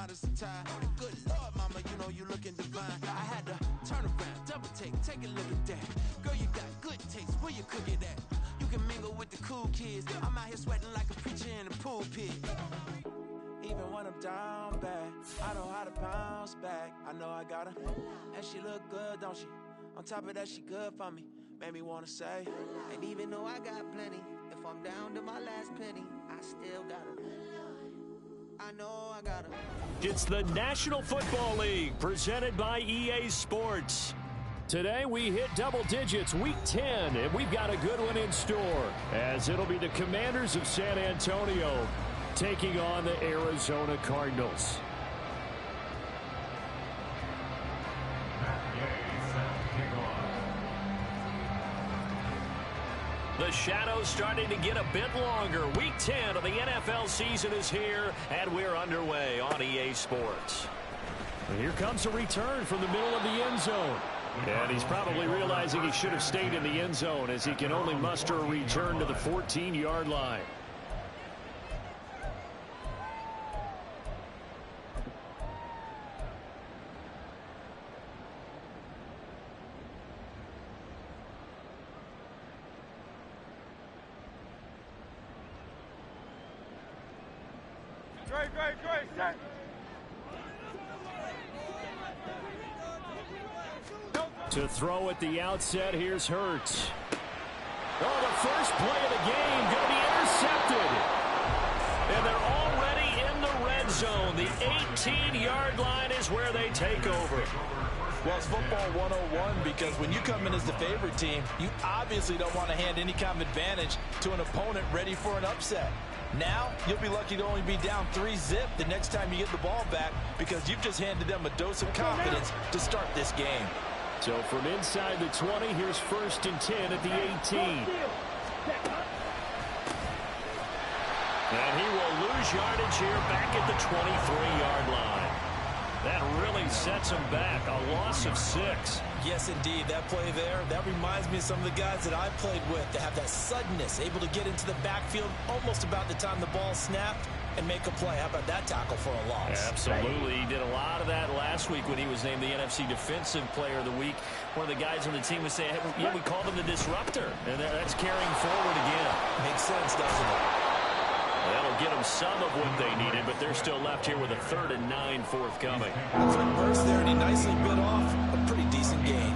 modest attire. Good Lord, mama, you know you looking divine. I had to turn around, double take a look at that. Girl, you got good taste, where you cook it at? You can mingle with the cool kids. I'm out here sweating like a preacher in the pulpit. Even when I'm down bad, I know how to bounce back. I know I got her, and she look good, don't she? On top of that, she good for me. Made me wanna say, and even though I got plenty, if I'm down to my last penny, I still got her. I know I got her. It's the National Football League presented by EA Sports. Today we hit double digits, week 10, and we've got a good one in store, as it'll be the Commanders of San Antonio taking on the Arizona Cardinals. The shadow's starting to get a bit longer. Week 10 of the NFL season is here, and we're underway on EA Sports. And here comes a return from the middle of the end zone. And he's probably realizing he should have stayed in the end zone, as he can only muster a return to the 14-yard line. Great, set. To throw at the outset, here's Hurts. Oh, the first play of the game going to be intercepted. And they're already in the red zone. The 18-yard line is where they take over. Well, it's football 101, because when you come in as the favorite team, you obviously don't want to hand any kind of advantage to an opponent ready for an upset. Now, you'll be lucky to only be down 3-zip the next time you get the ball back, because you've just handed them a dose of confidence to start this game. So from inside the 20, here's 1st and 10 at the 18. And he will lose yardage here back at the 23-yard line. That really sets him back, a loss of 6. Yes, indeed. That play there, that reminds me of some of the guys that I played with that have that suddenness, able to get into the backfield almost about the time the ball snapped and make a play. How about that tackle for a loss? Absolutely. He did a lot of that last week when he was named the NFC Defensive Player of the Week. One of the guys on the team was saying, hey, yeah, we called him the disruptor. And that's carrying forward again. Makes sense, doesn't it? That'll get them some of what they needed, but they're still left here with a 3rd and 9 forthcoming. Quick burst there, and he nicely bit off a pretty decent gain.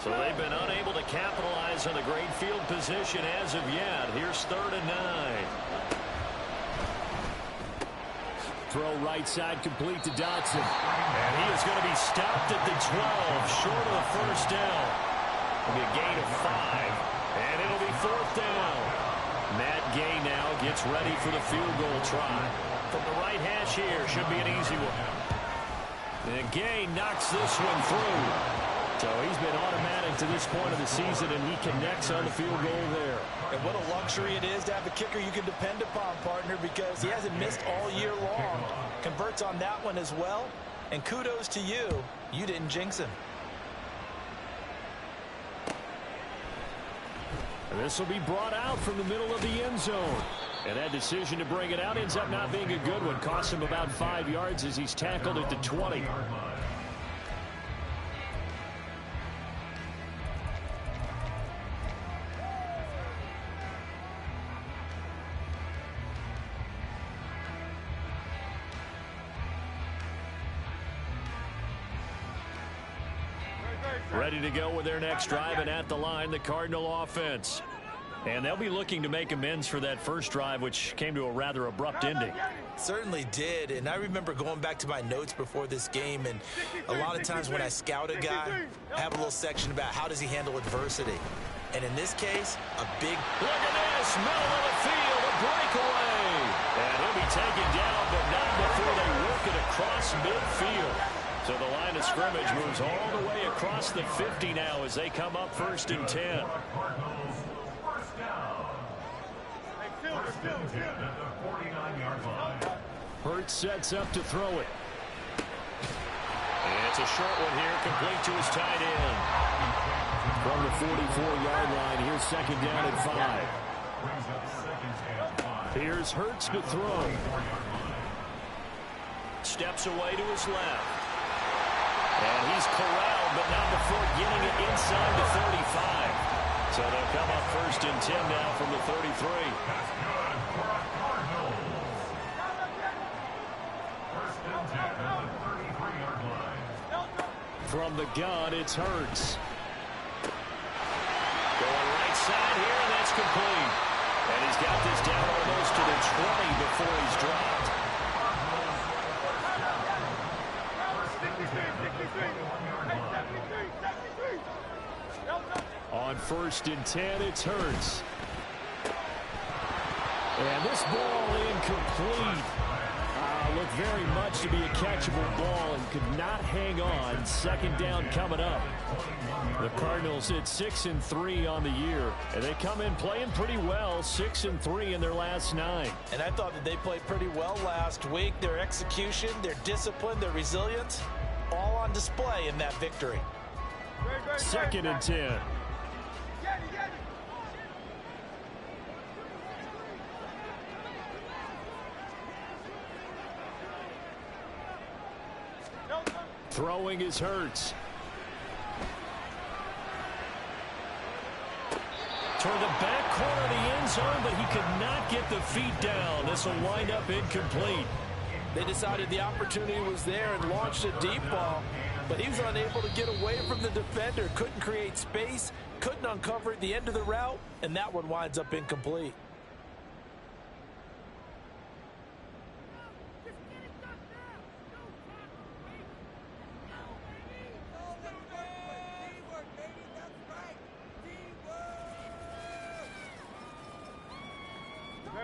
So they've been unable to capitalize on the great field position as of yet. Here's 3rd and 9. Throw right side complete to Dotson. And he is going to be stopped at the 12, short of the first down. It'll be a gain of 5, and it'll be 4th down. Matt Gay now gets ready for the field goal try. From the right hash here, should be an easy one. And Gay knocks this one through. So he's been automatic to this point of the season, and he connects on the field goal there. And what a luxury it is to have a kicker you can depend upon, partner, because he hasn't missed all year long. Converts on that one as well. And kudos to you. You didn't jinx him. And this will be brought out from the middle of the end zone. And that decision to bring it out ends up not being a good one. Costs him about 5 yards as he's tackled at the 20. Ready to go with their next drive, and at the line, the Cardinal offense. And they'll be looking to make amends for that first drive, which came to a rather abrupt ending. Certainly did, and I remember going back to my notes before this game, and a lot of times when I scout a guy, I have a little section about how does he handle adversity. And in this case, a big... Look at this, middle of the field, a breakaway. And he'll be taken down, but not before they work it across midfield. So the line of scrimmage moves all the way across the 50 now as they come up 1st and 10. Hurts sets up to throw it. And it's a short one here, complete to his tight end. From the 44-yard line, here's second down and 5. Here's Hurts to throw. Steps away to his left. And he's corralled, but not before getting it inside the 35. So they'll come up first and 10 now from the 33. From the gun, it's Hurts. Going right side here, and that's complete. And he's got this down almost to the 20 before he's dropped. On first and 10, it's Hurts. And this ball incomplete. Looked very much to be a catchable ball and could not hang on. Second down coming up. The Cardinals hit 6-3 on the year, and they come in playing pretty well, 6-3 in their last 9. And I thought that they played pretty well last week. Their execution, their discipline, their resilience, all on display in that victory. Second and 10. Throwing is Hurts. Toward the back corner of the end zone, but he could not get the feet down. This will wind up incomplete. They decided the opportunity was there and launched a deep ball, but he was unable to get away from the defender. Couldn't create space, couldn't uncover at the end of the route, and that one winds up incomplete.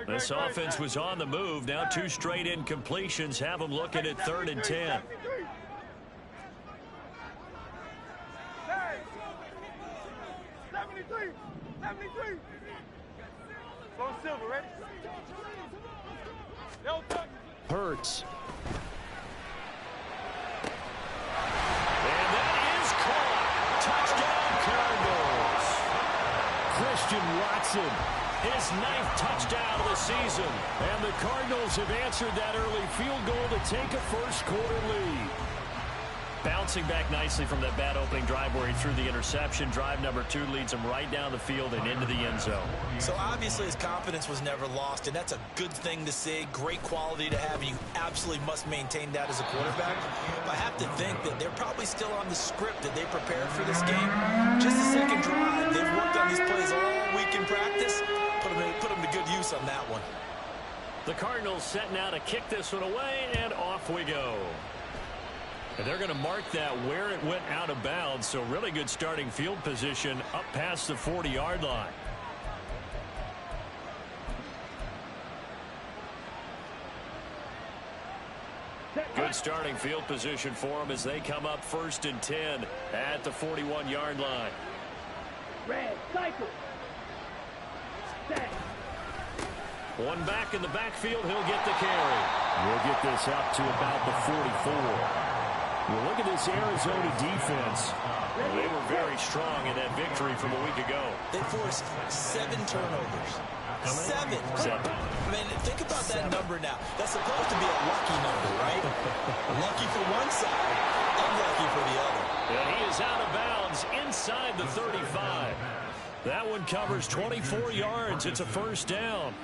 This offense was on the move. Now 2 straight incompletions have them looking at 3rd and 10. Hurts. And that is caught. Touchdown, Cardinals. Christian Watson. His 9th touchdown of the season. And the Cardinals have answered that early field goal to take a first-quarter lead. Bouncing back nicely from that bad opening drive where he threw the interception. Drive number 2 leads him right down the field and into the end zone. So obviously his confidence was never lost, and that's a good thing to see. Great quality to have, and you absolutely must maintain that as a quarterback. I have to think that they're probably still on the script that they prepared for this game. Just the second drive. They've worked on these plays all week in practice. Put them to good use on that one. The Cardinals setting out to kick this one away, and off we go. And they're going to mark that where it went out of bounds, so really good starting field position up past the 40-yard line. Good starting field position for them as they come up 1st and 10 at the 41-yard line. Red, cycle. One back in the backfield, he'll get the carry. We'll get this up to about the 44. Well, look at this Arizona defense. Well, they were very strong in that victory from a week ago. They forced 7 turnovers. 7. I mean, think about that number now. That's supposed to be a lucky number, right? Lucky for one side, unlucky for the other. And he is out of bounds inside the 35. That one covers 24 yards. It's a first down.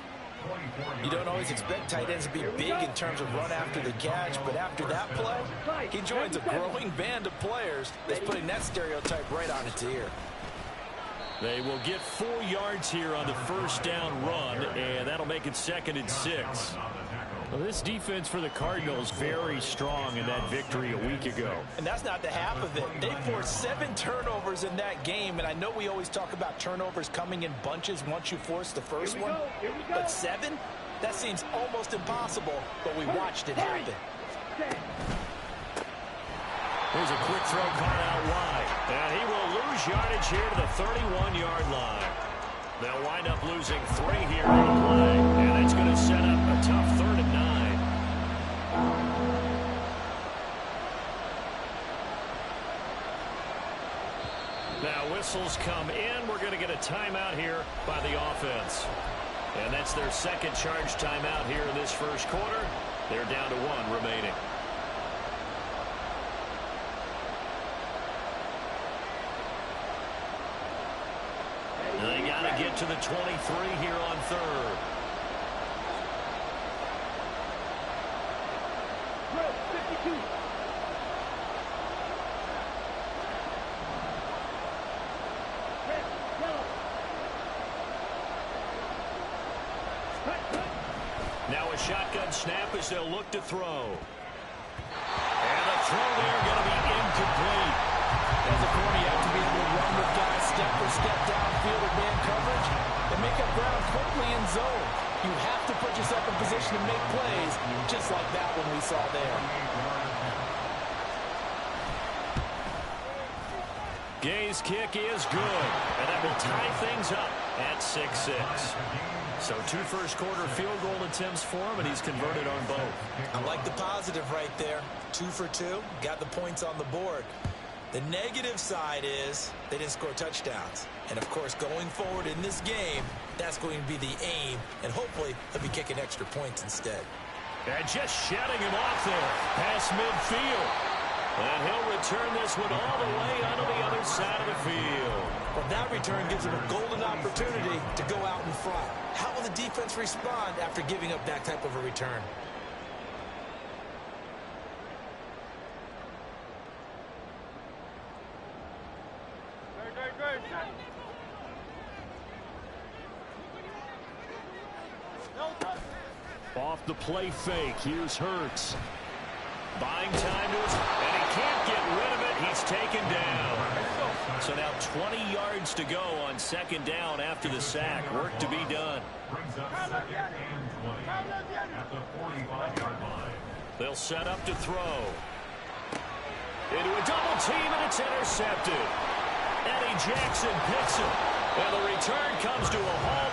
You don't always expect tight ends to be big in terms of run after the catch, but after that play, he joins a growing band of players that's putting that stereotype right on its ear. They will get 4 yards here on the first down run, and that'll make it 2nd and 6. Well, this defense for the Cardinals very strong in that victory a week ago. And that's not the half of it. They forced 7 turnovers in that game, and I know we always talk about turnovers coming in bunches once you force the first one. But 7? That seems almost impossible, but we watched it happen. Here's a quick throw caught out wide. And he will lose yardage here to the 31-yard line. They'll wind up losing 3 here on the play. And it's going to set up a tough 3rd and 9. Now whistles come in. We're going to get a timeout here by the offense. And that's their second charge timeout here in this first quarter. They're down to 1 remaining. They got to get to the 23 here on third. Red 52. Red, yellow. Cut. Now a shotgun snap as they'll look to throw. And the throw there going to be incomplete. As a corner, you have to be able to run with guys step for step downfield with man coverage and make up ground quickly in zone. You have to put yourself in position to make plays, just like that one we saw there. Gay's kick is good, and that will tie things up at 6-6. So 2 first-quarter field goal attempts for him, and he's converted on both. I like the positive right there. 2 for 2, got the points on the board. The negative side is they didn't score touchdowns. And, of course, going forward in this game, that's going to be the aim, and hopefully he'll be kicking extra points instead. And just shutting him off there past midfield. And he'll return this one all the way onto the other side of the field. Well, that return gives him a golden opportunity to go out in front. How will the defense respond after giving up that type of a return? Off the play fake, here's Hurts. Buying time to his, and he can't get rid of it. He's taken down. So now 20 yards to go on second down after the sack. Work to be done. They'll set up to throw. Into a double team, and it's intercepted. Eddie Jackson picks it. And the return comes to a halt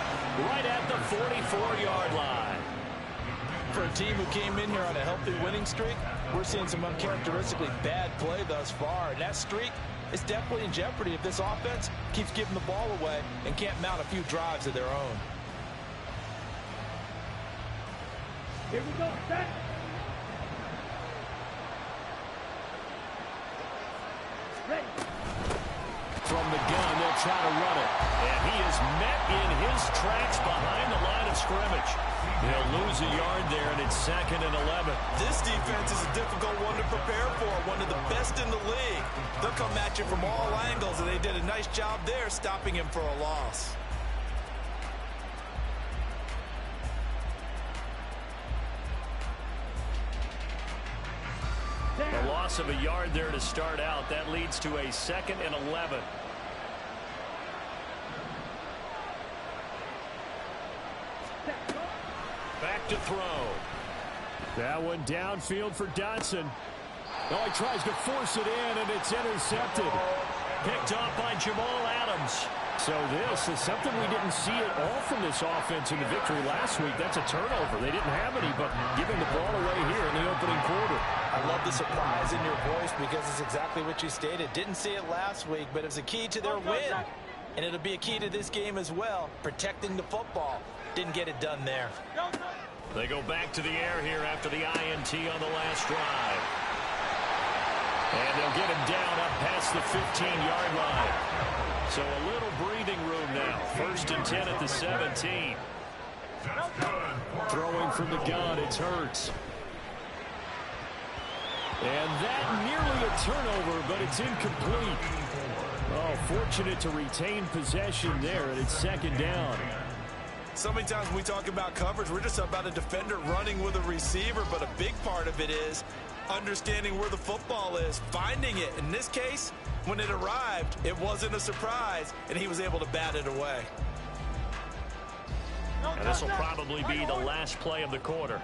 right at the 44-yard line. For a team who came in here on a healthy winning streak, we're seeing some uncharacteristically bad play thus far. And that streak is definitely in jeopardy if this offense keeps giving the ball away and can't mount a few drives of their own. Here we go. Set. Ready. From the gun, they'll try to run it. And he is met in his tracks behind the line of scrimmage. They'll lose a yard there, and it's 2nd and 11. This defense is a difficult one to prepare for, one of the best in the league. They'll come at you from all angles, and they did a nice job there stopping him for a loss. A loss of a yard there to start out. That leads to a 2nd and 11. Back to throw. That one downfield for Dotson. Oh, he tries to force it in, and it's intercepted. Picked off by Jamal Adams. So this is something we didn't see at all from this offense in the victory last week. That's a turnover. They didn't have any, but giving the ball away here in the opening quarter. I love the surprise in your voice because it's exactly what you stated. Didn't see it last week, but it's a key to their win. And it'll be a key to this game as well, protecting the football. Didn't get it done there. They go back to the air here after the INT on the last drive. And they'll get him down up past the 15-yard line. So a little breathing room now. 1st and 10 at the 17. Throwing from the gun, it's Hurts. And that nearly a turnover, but it's incomplete. Oh, fortunate to retain possession there, and it's 2nd down. So many times when we talk about coverage, we're just about a defender running with a receiver, but a big part of it is understanding where the football is, finding it. In this case, when it arrived, it wasn't a surprise, and he was able to bat it away. And this will probably be the last play of the quarter.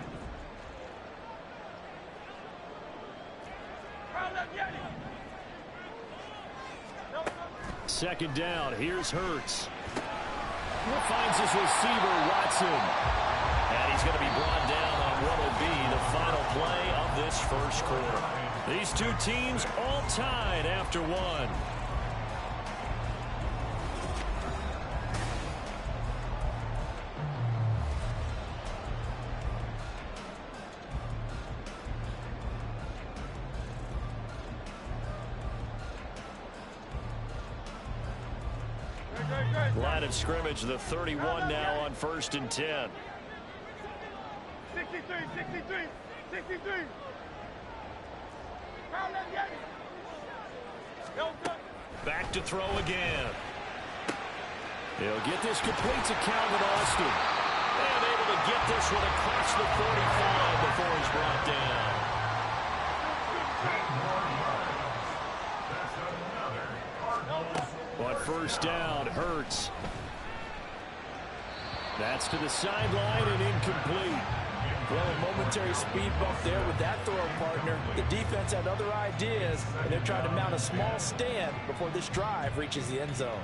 Second down, here's Hurts. Finds his receiver, Watson. And he's going to be brought down on what will be the final play of this first quarter. These two teams all tied after one. Line of scrimmage, the 31 now on 1st and 10. 63, 63, 63. Back to throw again. He'll get this complete to Calvin Austin. And able to get this one across the 45 before he's brought down. But first down, Hurts. That's to the sideline and incomplete. Well, a momentary speed bump there with that throw partner. The defense had other ideas, and they're trying to mount a small stand before this drive reaches the end zone.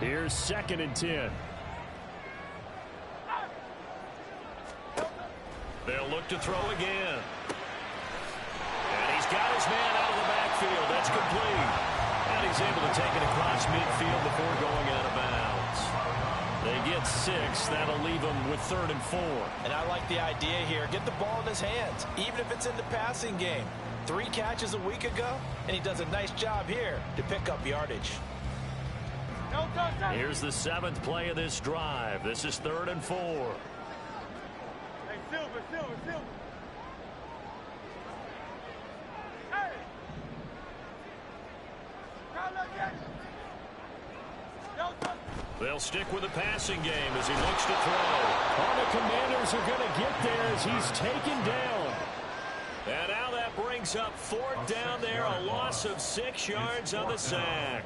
Here's 2nd and 10. They'll look to throw again. And he's got his man out of the backfield. That's complete. And he's able to take it across midfield before going out of bounds. They get 6. That'll leave them with 3rd and 4. And I like the idea here. Get the ball in his hands, even if it's in the passing game. 3 catches a week ago, and he does a nice job here to pick up yardage. Here's the 7th play of this drive. This is 3rd and 4. Hey, Silver, Silver, Silver. Hey! They'll stick with the passing game as he looks to throw. All the Commanders are going to get there as he's taken down. And now that brings up 4th down there, a loss of 6 yards on the sack.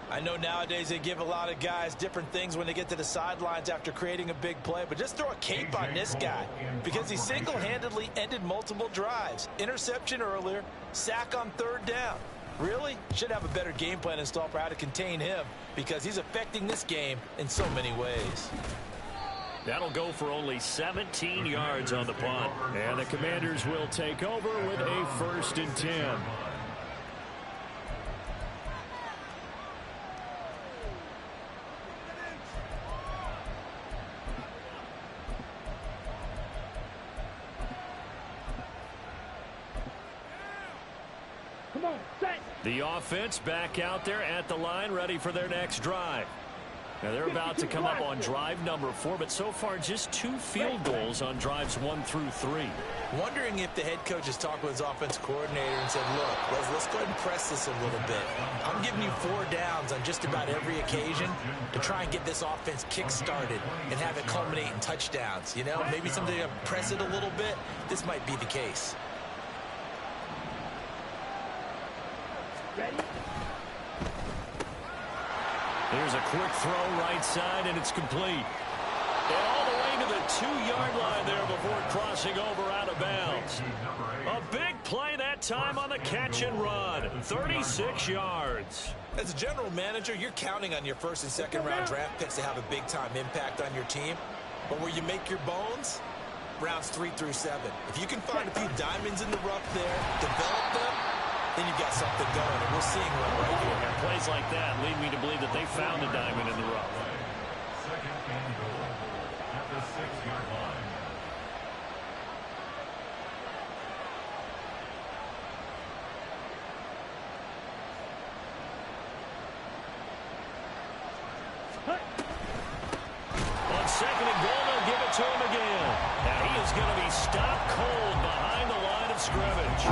I know nowadays they give a lot of guys different things when they get to the sidelines after creating a big play, but just throw a cape on this guy because he single-handedly ended multiple drives. Interception earlier, sack on 3rd down. Really? Should have a better game plan installed for how to contain him because he's affecting this game in so many ways. That'll go for only 17 yards on the punt. And the Commanders will take over with a 1st and 10. Come on, set. The offense back out there at the line, ready for their next drive. Now they're about to come up on drive number 4, but so far just 2 field goals on drives 1 through 3. Wondering if the head coach has talked with his offensive coordinator and said, look, let's go ahead and press this a little bit. I'm giving you 4 downs on just about every occasion to try and get this offense kick-started and have it culminate in touchdowns. You know, maybe something to press it a little bit. This might be the case. Ready? Here's a quick throw right side, and it's complete. And all the way to the 2-yard line there before crossing over out of bounds. A big play that time on the catch and run. 36 yards. As a general manager, you're counting on your 1st and 2nd round draft picks to have a big-time impact on your team. But where you make your bones, rounds 3 through 7. If you can find a few diamonds in the rough there, develop them, then you've got something going, and we're seeing one right here. And plays like that lead me to believe that they found a diamond in the rough. 2nd and goal at the 6-yard line. On 2nd and goal, they'll give it to him again. Now he is going to be stopped cold behind the line of scrimmage.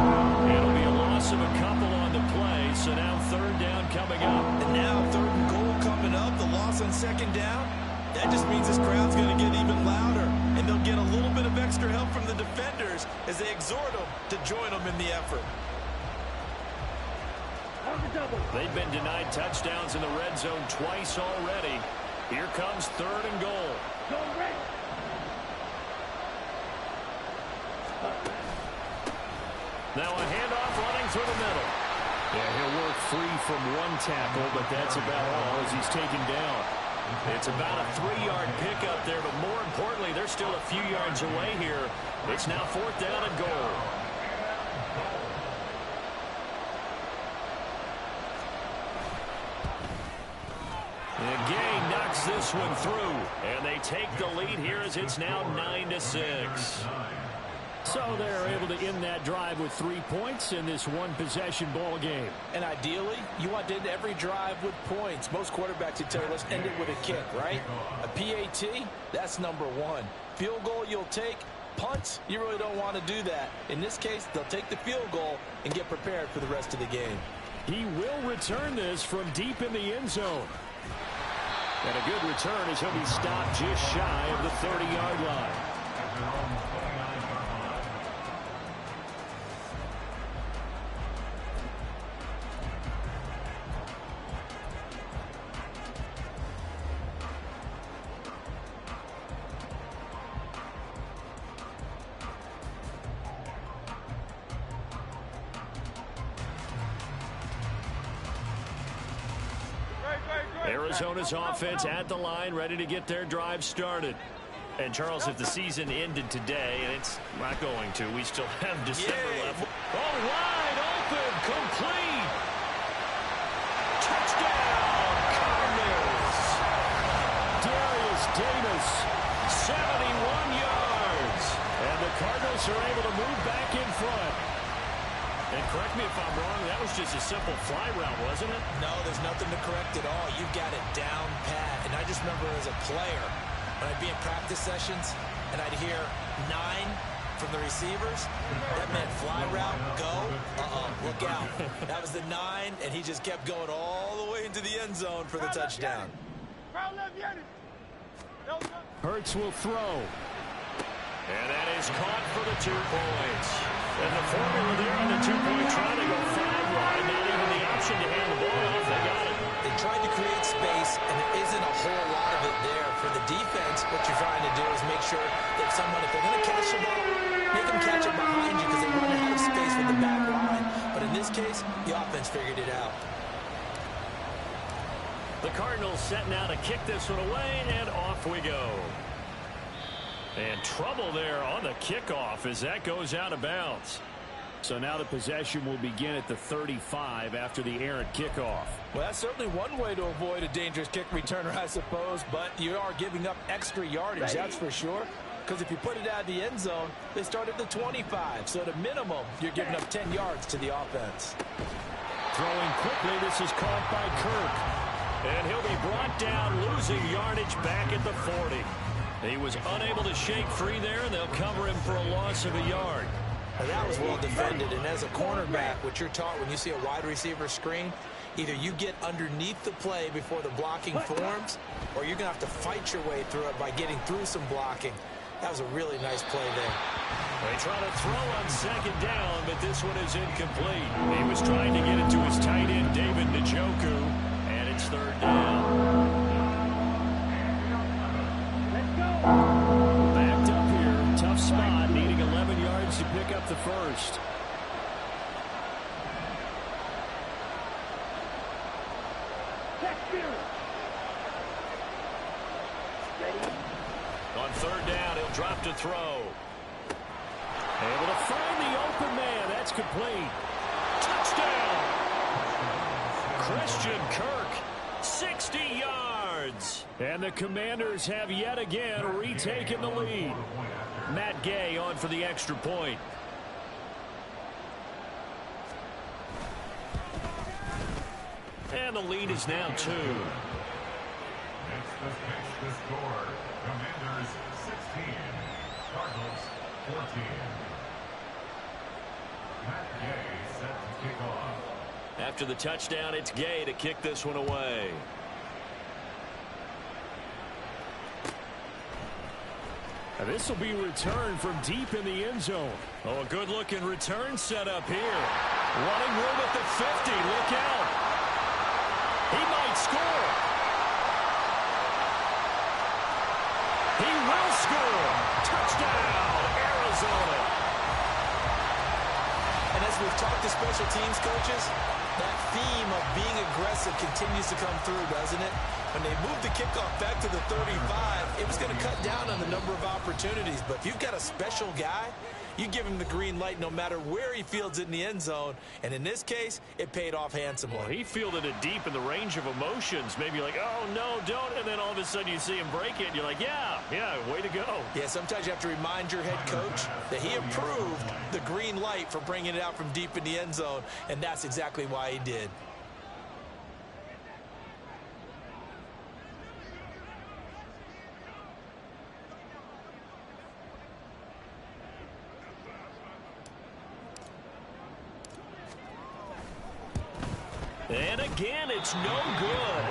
It'll be a loss of a couple on the play, so now 3rd down coming up. And now 3rd and goal coming up, the loss on 2nd down. That just means this crowd's going to get even louder, and they'll get a little bit of extra help from the defenders as they exhort them to join them in the effort. On the double. They've been denied touchdowns in the red zone twice already. Here comes 3rd and goal. Go red. Now a handoff running through the middle. Yeah, he'll work free from 1 tackle, but that's about all as he's taken down. It's about a 3-yard pickup there, but more importantly, they're still a few yards away here. It's now 4th down and goal. The gain knocks drives this one through. And they take the lead here as it's now 9-6. So they're able to end that drive with 3 points in this one-possession ball game. And ideally, you want to end every drive with points. Most quarterbacks would tell you, let's end it with a kick, right? A PAT, that's number one. Field goal you'll take. Punts, you really don't want to do that. In this case, they'll take the field goal and get prepared for the rest of the game. He will return this from deep in the end zone. And a good return as he'll be stopped just shy of the 30-yard line. Arizona's offense at the line, ready to get their drive started. And, Charles, if the season ended today, and it's not going to, we still have December left. Oh, wide open, complete. Touchdown, Cardinals. Darius Davis, 71 yards. And the Cardinals are able to move back in front. And correct me if I'm wrong, that was just a simple fly route, wasn't it? No, there's nothing to correct at all. You've got it down pat. And I just remember as a player, when I'd be in practice sessions and I'd hear 9 from the receivers, that meant fly route, go, look out. That was the 9, and he just kept going all the way into the end zone for the touchdown. Hurts will throw. And that is caught for the 2 points. And the formula there on the 2-point try to go 5 wide. Not even the option to hand the ball off. They got it. They tried to create space, and there isn't a whole lot of it there. For the defense, what you're trying to do is make sure that if they're going to catch the ball, make them catch it behind you because they run out of space with the back line. But in this case, the offense figured it out. The Cardinals setting out to kick this one away, and off we go. And trouble there on the kickoff as that goes out of bounds. So now the possession will begin at the 35 after the errant kickoff. Well, that's certainly one way to avoid a dangerous kick returner, I suppose, but you are giving up extra yardage, that's for sure. Because if you put it out of the end zone, they start at the 25. So at a minimum, you're giving up 10 yards to the offense. Throwing quickly, this is caught by Kirk. And he'll be brought down, losing yardage back at the 40. He was unable to shake free there, and they'll cover him for a loss of a yard. Now that was well defended, and as a cornerback, what you're taught when you see a wide receiver screen, either you get underneath the play before the blocking forms, or you're going to have to fight your way through it by getting through some blocking. That was a really nice play there. They try to throw on second down, but this one is incomplete. He was trying to get it to his tight end, David Njoku, and it's third down. Backed up here, tough spot, needing 11 yards to pick up the first. On third down, he'll drop to throw. Able to find the open man. That's complete. Touchdown! Christian Kirk, 60 yards. And the Commanders have yet again retaken the lead. Matt Gay on for the extra point. And the lead is now 2. Next the score. Commanders 16, Cardinals 14. Matt Gay set to kick off. After the touchdown, it's Gay to kick this one away. And this will be returned from deep in the end zone. Oh, a good-looking return set up here. Running room at the 50. Look out. He might score. He will score. Touchdown, Arizona. And as we've talked to special teams coaches, that theme of being aggressive continues to come through, doesn't it? When they moved the kickoff back to the 35, it was going to cut down on the number of opportunities. But if you've got a special guy You give him the green light no matter where he fields it in the end zone, and in this case, it paid off handsomely. Well, he fielded it deep in the range of emotions. Maybe like, oh, no, don't, and then all of a sudden you see him break it, and you're like, yeah, way to go. Yeah, sometimes you have to remind your head coach that he approved the green light for bringing it out from deep in the end zone, and that's exactly why he did. And again, it's no good.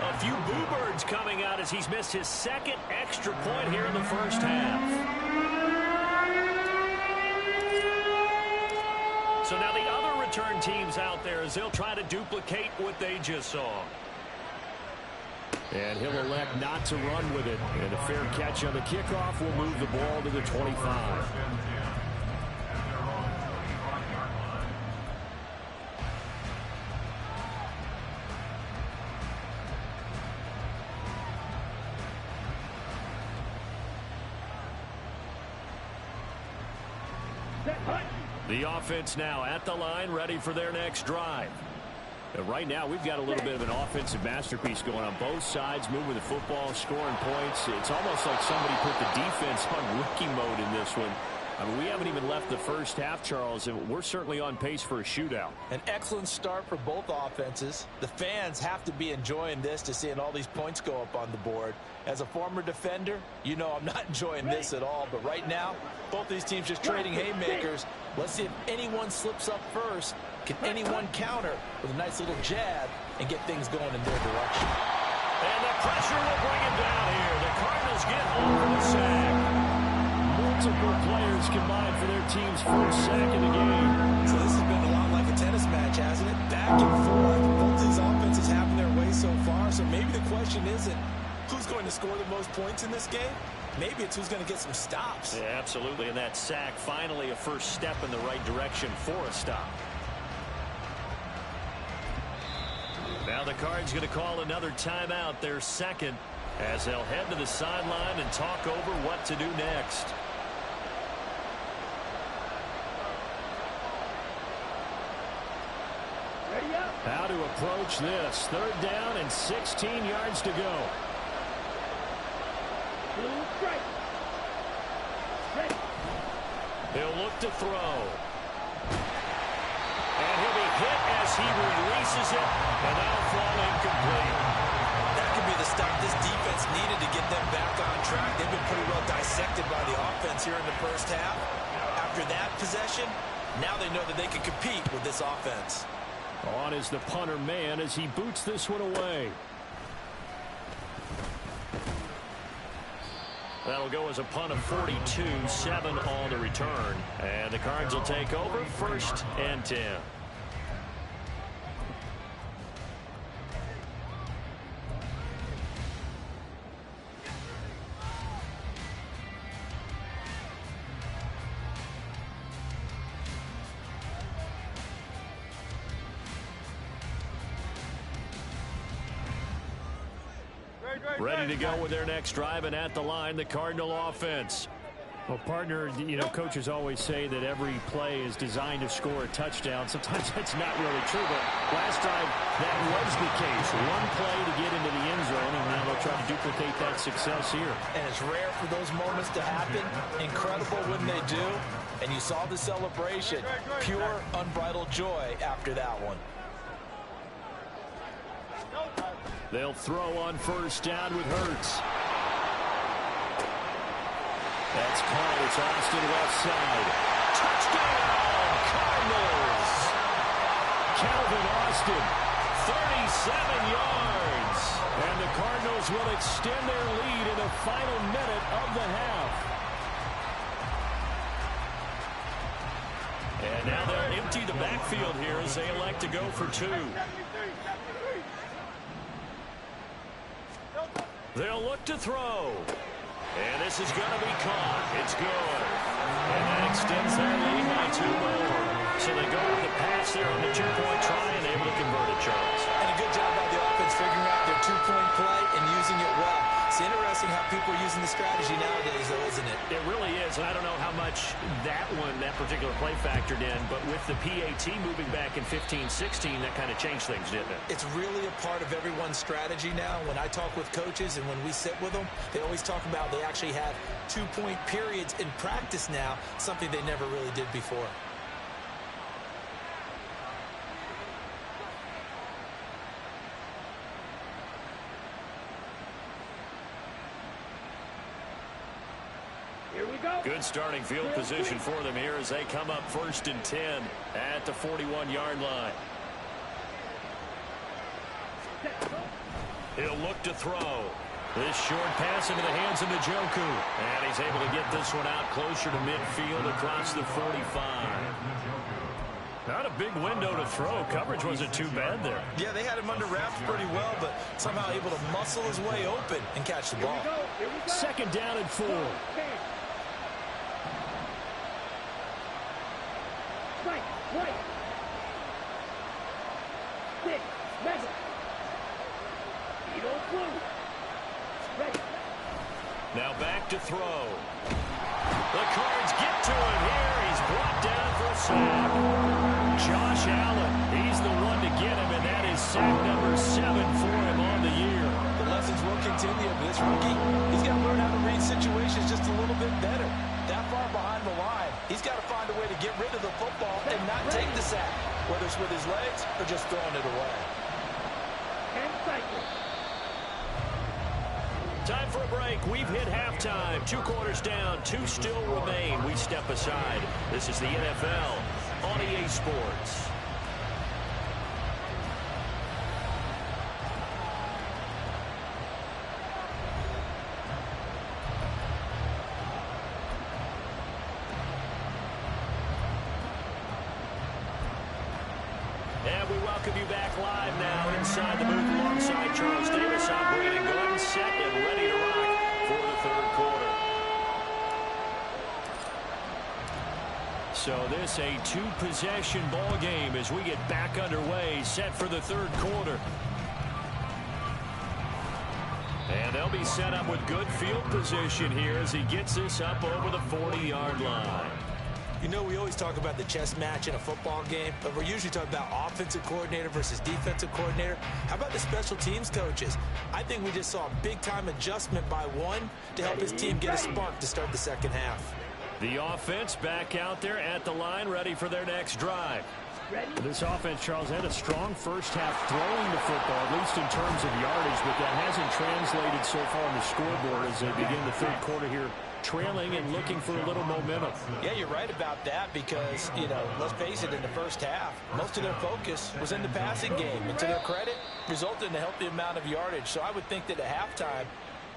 A few boo birds coming out as he's missed his second extra point here in the first half. So now the other return teams out there as they'll try to duplicate what they just saw. And he'll elect not to run with it. And a fair catch on the kickoff will move the ball to the 25. The offense now at the line, ready for their next drive. And right now, we've got a little bit of an offensive masterpiece going on both sides, moving the football, scoring points. It's almost like somebody put the defense on rookie mode in this one. I mean, we haven't even left the first half, Charles, and we're certainly on pace for a shootout. An excellent start for both offenses. The fans have to be enjoying this to seeing all these points go up on the board. As a former defender, you know I'm not enjoying this at all. But right now, both these teams just trading haymakers. Let's see if anyone slips up first. Can anyone counter with a nice little jab and get things going in their direction? And the pressure will bring him down here. The Cardinals get home for the sack. Multiple players combined for their team's first sack of the game. So this has been a lot like a tennis match, hasn't it? Back and forth. Both these offenses having their way so far. So maybe the question isn't who's going to score the most points in this game. Maybe it's who's going to get some stops. Yeah, absolutely. And that sack, finally a first step in the right direction for a stop. Now the Cards going to call another timeout, their second, as they'll head to the sideline and talk over what to do next. How to approach this. Third down and 16 yards to go. He'll look to throw. And he'll be hit as he releases it, and that'll fall incomplete. That could be the stop this defense needed to get them back on track. They've been pretty well dissected by the offense here in the first half. After that possession, now they know that they can compete with this offense. On is the punter man as he boots this one away. That'll go as a punt of 42, 7 on the return. And the Cards will take over, 1st and 10. Ready to go with their next drive, and at the line, the Cardinal offense. Well, partner, you know, coaches always say that every play is designed to score a touchdown. Sometimes that's not really true, but last drive, that was the case. One play to get into the end zone, and now they'll try to duplicate that success here. And it's rare for those moments to happen. Incredible when they do. And you saw the celebration. Pure, unbridled joy after that one. They'll throw on first down with Hurts. That's caught. It's Austin left side. Touchdown, Cardinals. Calvin Austin, 37 yards. And the Cardinals will extend their lead in the final minute of the half. And now they'll empty the backfield here as they elect to go for 2. They'll look to throw. And this is going to be caught. It's good. And that extends their lead by 2 more. So they go with the pass there on the 2-point try and able to convert it, Charles. And a good job by the offense figuring out their 2-point play and using it well. It's interesting interesting how people are using the strategy nowadays, though, isn't it? It really is, and I don't know how much that particular play factored in, but with the PAT moving back in 15-16, that kind of changed things, didn't it? It's really a part of everyone's strategy now. When I talk with coaches and when we sit with them, they always talk about they actually have 2-point periods in practice now, something they never really did before. Here we go. Good starting field position for them here as they come up 1st and 10 at the 41-yard line. He'll look to throw. This short pass into the hands of Njoku. And he's able to get this one out closer to midfield across the 45. Not a big window to throw. Coverage wasn't too bad there. Yeah, they had him under wraps pretty well, but somehow able to muscle his way open and catch the ball. Here we go. 2nd down and 4. Right, right. 6, mega. Edo blue. Ready. Now back to throw. The Cards get to him here. He's brought down for a sack. Josh Allen, he's the one to get him, and that is sack number 7 for him on the year. The lessons will continue, but this rookie, he's got to learn how to read situations just a little bit better. That far behind the line, he's got to find a way to get rid of the football and not take the sack, whether it's with his legs or just throwing it away. And cycle. Time for a break. We've hit halftime. 2 quarters down. 2 still remain. We step aside. This is the NFL on EA Sports. And we welcome you back live now inside the booth alongside Charles Davis. I'm Brandon Gordon, set and ready to rock for the 3rd quarter. So this a 2-possession ball game as we get back underway, set for the 3rd quarter. And they'll be set up with good field position here as he gets this up over the 40-yard line. You know, we always talk about the chess match in a football game, but we're usually talking about offensive coordinator versus defensive coordinator. How about the special teams coaches? I think we just saw a big-time adjustment by one to help his team get a spark to start the 2nd half. The offense back out there at the line, ready for their next drive. This offense, Charles, had a strong first half throwing the football, at least in terms of yardage, but that hasn't translated so far on the scoreboard as they begin the 3rd quarter here, trailing and looking for a little momentum. Yeah, you're right about that because, you know, let's face it, in the first half, most of their focus was in the passing game. And to their credit, resulted in a healthy amount of yardage. So I would think that at halftime,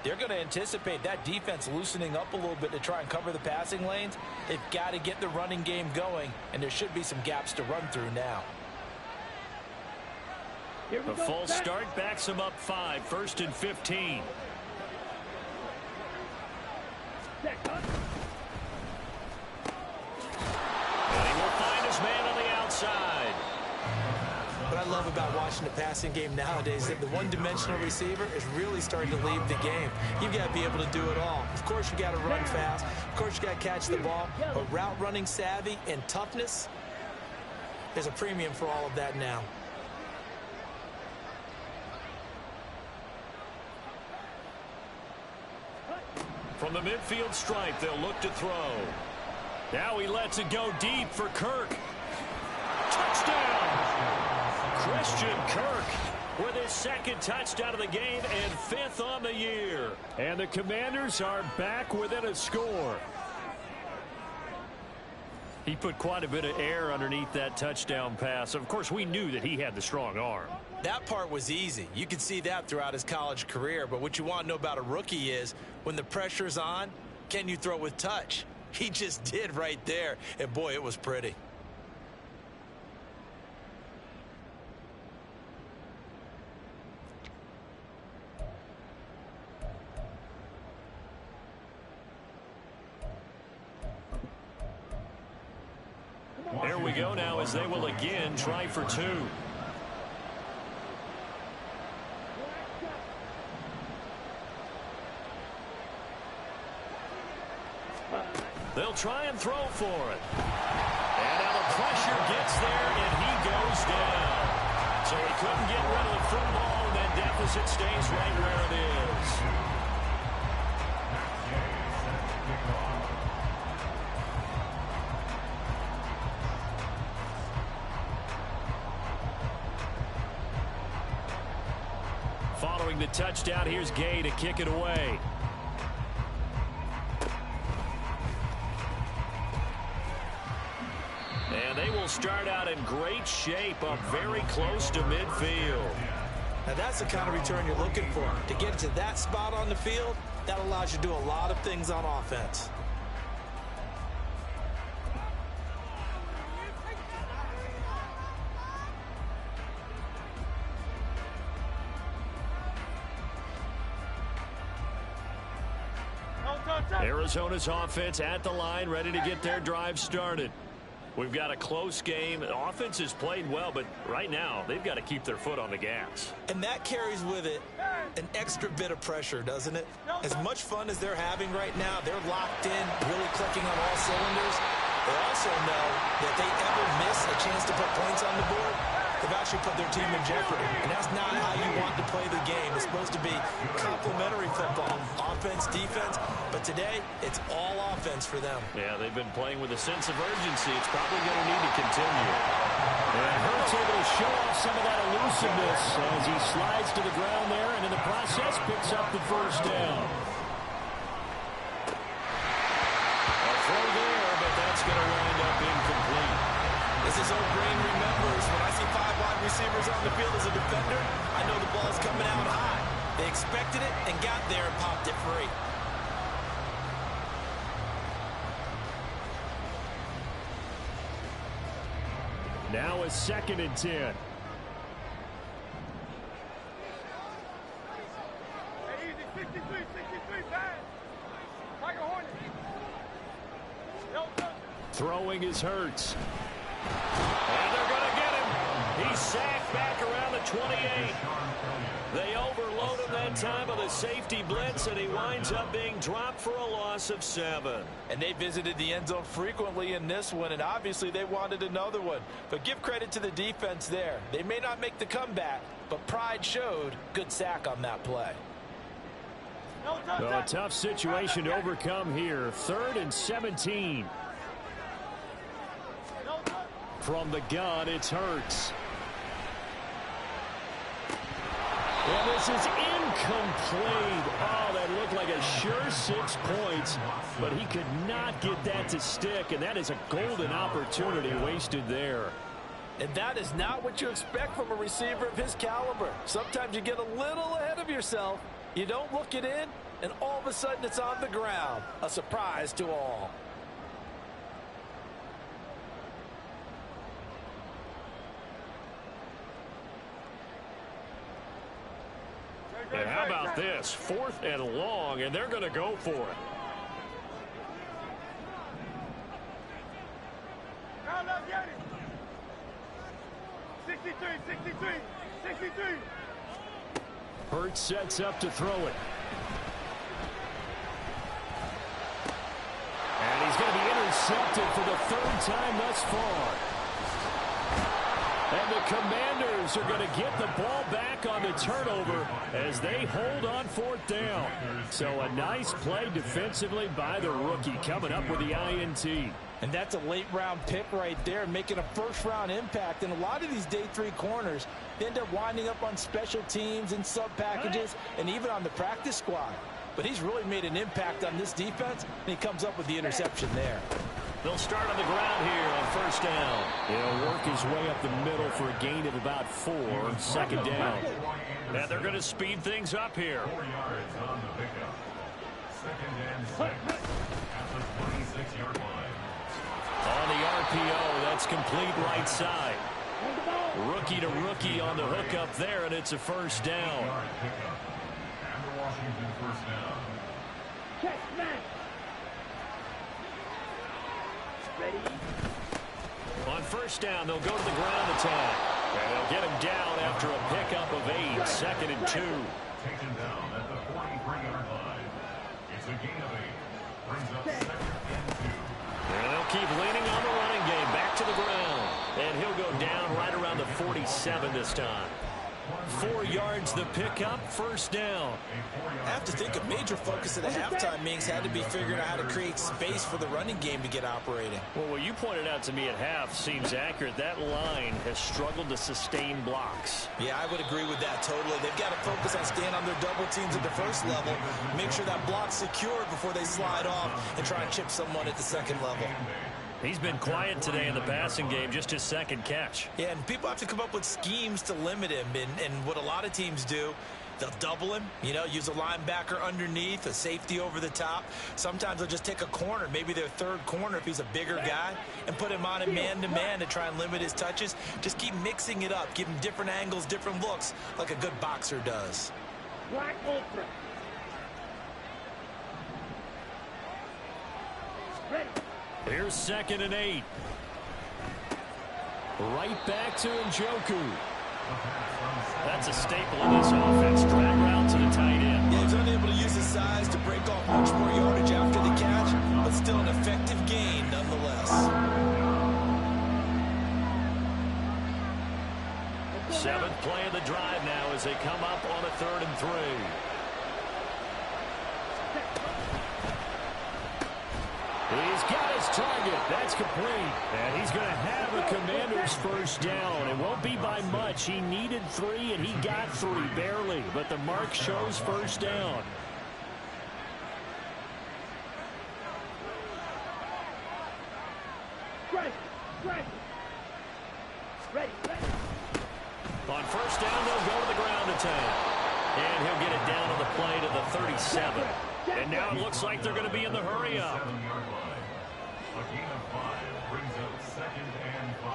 they're going to anticipate that defense loosening up a little bit to try and cover the passing lanes. They've got to get the running game going, and there should be some gaps to run through now. A false start backs them up 5, 1st and 15. And he will find his man on the outside. What I love about watching the passing game nowadays is that the one-dimensional receiver is really starting to leave the game. You've got to be able to do it all. Of course, you got to run fast. Of course, you got to catch the ball. But route running savvy and toughness, there's a premium for all of that now. From the midfield stripe, they'll look to throw. Now he lets it go deep for Kirk. Touchdown! Christian Kirk with his 2nd touchdown of the game and 5th on the year. And the Commanders are back within a score. He put quite a bit of air underneath that touchdown pass. Of course, we knew that he had the strong arm. That part was easy. You could see that throughout his college career. But what you want to know about a rookie is when the pressure's on, can you throw with touch? He just did right there. And, boy, it was pretty. There we go now as they will again try for 2. They'll try and throw for it. And now the pressure gets there, and he goes down. So he couldn't get rid of the football, and that deficit stays right where it is. Following the touchdown, here's Gay to kick it away. And they will start out in great shape, up very close to midfield. Now that's the kind of return you're looking for. To get to that spot on the field, that allows you to do a lot of things on offense. Arizona's offense at the line, ready to get their drive started. We've got a close game. The offense has played well, but right now they've got to keep their foot on the gas. And that carries with it an extra bit of pressure, doesn't it? As much fun as they're having right now, they're locked in, really clicking on all cylinders. They also know that they ever miss a chance to put points on the board, they've actually put their team in jeopardy. And that's not how you want to play the game. It's supposed to be complementary football, offense, defense. But today, it's all offense for them. Yeah, they've been playing with a sense of urgency. It's probably going to need to continue. And Hurts able to show off some of that elusiveness as he slides to the ground there, and in the process picks up the first down. A throw there, but that's going to wind up incomplete. This is O'Brien remembers, when I see 5 wide receivers on the field as a defender, I know the ball's coming out high. They expected it and got there and popped it free. Now a 2nd and 10. Throwing is Hurts. And they're going to get him. He's sacked back around the 28. They overload him that time with a safety blitz, and he winds up being dropped for a loss of 7. And they visited the end zone frequently in this one, and obviously they wanted another one. But give credit to the defense there. They may not make the comeback, but pride showed. Good sack on that play. Well, a tough situation to overcome here. 3rd and 17. From the gun, it's Hurts. And this is incomplete. Oh, that looked like a sure 6 points, but he could not get that to stick, and that is a golden opportunity wasted there. And that is not what you expect from a receiver of his caliber. Sometimes you get a little ahead of yourself. You don't look it in, and all of a sudden it's on the ground. A surprise to all. And how about this? 4th and long, and they're going to go for it. Hurts sets up to throw it. And he's going to be intercepted for the 3rd time thus far. And the Commanders are going to get the ball back on the turnover as they hold on 4th down. So a nice play defensively by the rookie coming up with the INT. And that's a late-round pick right there, making a first-round impact. And a lot of these day 3 corners end up winding up on special teams and sub-packages and even on the practice squad. But he's really made an impact on this defense, and he comes up with the interception there. They'll start on the ground here on 1st down. He'll work his way up the middle for a gain of about 4. 2nd down. And they're going to speed things up here. 4 yards on the pickup. 2nd and 6 at the 26-yard line. On the RPO, that's complete right side. Rookie to rookie on the hook up there, and it's a 1st down. And the Washington 1st down. Check, man. Ready? On 1st down, they'll go to the ground attack. And they'll get him down after a pickup of 8. 2nd and 2. Taken down at the 43-yard line. It's a gain of 8. Brings up 2nd keep leaning on the running game. Back to the ground. And he'll go down right around the 47 this time. 4 yards the pickup, first down. I have to think a major focus of the halftime meetings had to be figuring out how to create space for the running game to get operating. Well, what you pointed out to me at half seems accurate. That line has struggled to sustain blocks. Yeah, I would agree with that totally. They've got to focus on staying on their double teams at the first level, make sure that block's secured before they slide off and try and chip someone at the second level. He's been quiet today in the passing game, just his second catch. Yeah, and people have to come up with schemes to limit him. And what a lot of teams do, they'll double him, use a linebacker underneath, a safety over the top. Sometimes they'll just take a corner, maybe their third corner if he's a bigger guy, and put him on him man-to-man to try and limit his touches. Just keep mixing it up, give him different angles, different looks, like a good boxer does. Black Ultra. Ready. Here's 2nd and 8. Right back to Njoku. That's a staple in this offense. Drag route to the tight end. Yeah, he's unable to use his size to break off much more yardage after the catch, but still an effective gain nonetheless. 7th play of the drive now as they come up on a 3rd and 3. He's got his target. That's complete. And he's going to have a Commander's first down. It won't be by much. He needed 3, and he got 3, barely. But the mark shows first down. Ready. On first down, they'll go to the ground attack. And he'll get it down on the play to the 37. And now it looks like they're going to be in the hurry-up. 7-yard line. A gain of 5 brings up 2nd and 5.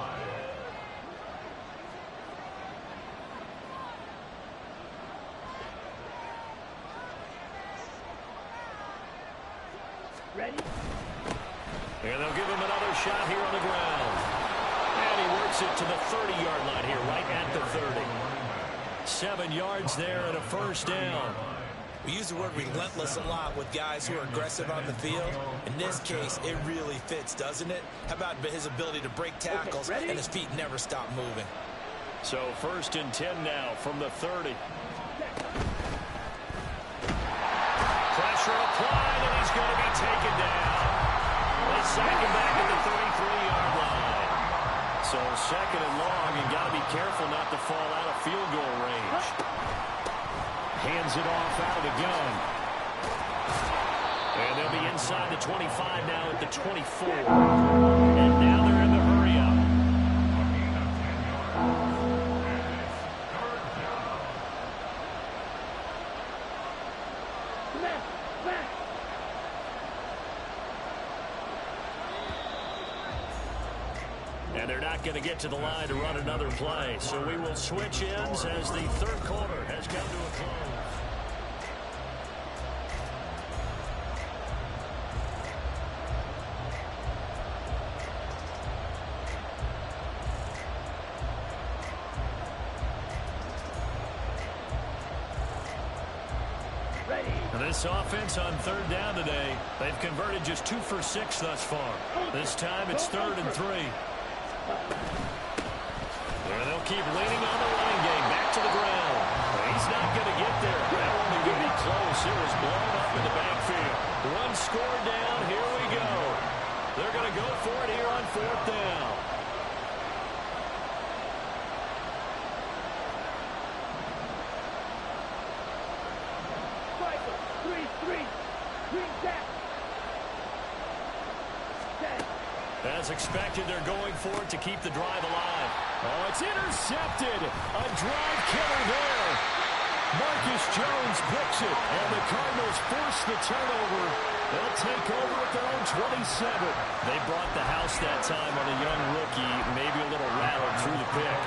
Ready. And they'll give him another shot here on the ground. And he works it to the 30-yard line here, right at the 30. 7 yards there and a first down. We use the word relentless a lot with guys who are aggressive on the field. In this case, it really fits, doesn't it? How about his ability to break tackles and his feet never stop moving? So 1st and 10 now from the 30. Pressure applied, and he's going to be taken down. They sack him back at the 33-yard line. So 2nd and long, and got to be careful not to fall out of field goal range. Hands it off out of the gun. And they'll be inside the 25 now at the 24. And now they're in the hurry-up. And they're not going to get to the line to run another play. So we will switch ends as the 3rd quarter has come to a close. This offense on 3rd down today, they've converted just 2 for 6 thus far. This time it's 3rd and 3. And they'll keep leaning on the running game. Back to the ground. He's not going to get there. That won't even be close. It was blown up in the backfield. 1 score down. Here we go. They're going to go for it here on 4th down. As expected, they're going for it to keep the drive alive. Oh, it's intercepted. A drive killer there. Marcus Jones picks it, and the Cardinals force the turnover. They'll take over at their own 27. They brought the house that time on a young rookie, maybe a little rattled through the pick.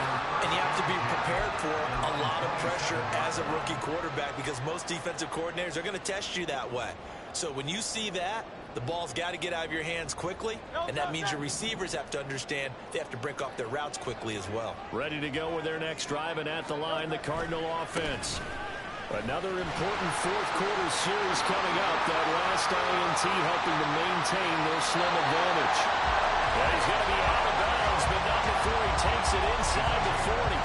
And you have to be prepared for a lot of pressure as a rookie quarterback because most defensive coordinators are going to test you that way. So when you see that, the ball's got to get out of your hands quickly, and that means your receivers have to understand they have to break off their routes quickly as well. Ready to go with their next drive, and at the line, the Cardinal offense. Another important 4th quarter series coming up. That last INT helping to maintain their slim advantage. And he's going to be out of bounds, but not before he takes it inside the 40.